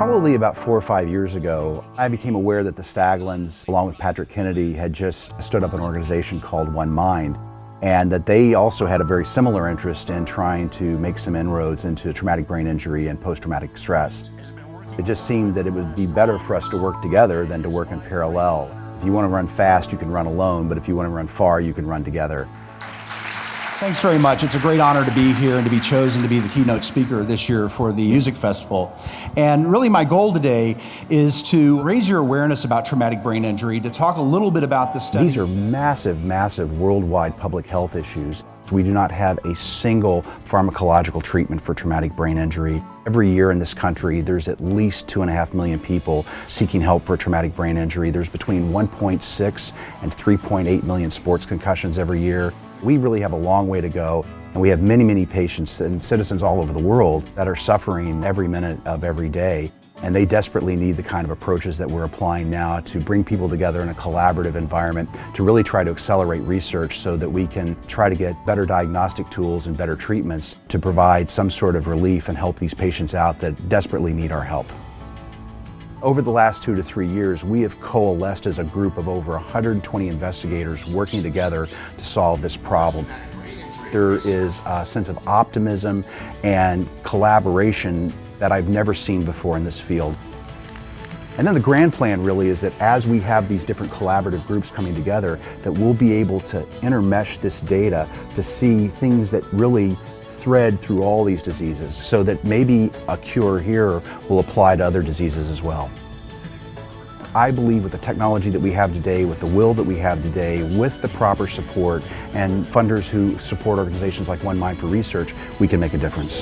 Probably about 4 or 5 years ago, I became aware that the Staglins, along with Patrick Kennedy, had just stood up an organization called One Mind, and that they also had a very similar interest in trying to make some inroads into traumatic brain injury and post-traumatic stress. It just seemed that it would be better for us to work together than to work in parallel. If you want to run fast, you can run alone, but if you want to run far, you can run together. Thanks very much. It's a great honor to be here and to be chosen to be the keynote speaker this year for the music festival. And really my goal today is to raise your awareness about traumatic brain injury, to talk a little bit about the studies. These are massive, massive worldwide public health issues. We do not have a single pharmacological treatment for traumatic brain injury. Every year in this country, there's at least 2.5 million people seeking help for traumatic brain injury. There's between 1.6 and 3.8 million sports concussions every year. We really have a long way to go, and we have many, many patients and citizens all over the world that are suffering every minute of every day, and they desperately need the kind of approaches that we're applying now to bring people together in a collaborative environment to really try to accelerate research so that we can try to get better diagnostic tools and better treatments to provide some sort of relief and help these patients out that desperately need our help. Over the last 2 to 3 years, we have coalesced as a group of over 120 investigators working together to solve this problem. There is a sense of optimism and collaboration that I've never seen before in this field. And then the grand plan really is that as we have these different collaborative groups coming together, that we'll be able to intermesh this data to see things that really thread through all these diseases so that maybe a cure here will apply to other diseases as well. I believe with the technology that we have today, with the will that we have today, with the proper support and funders who support organizations like One Mind for Research, we can make a difference.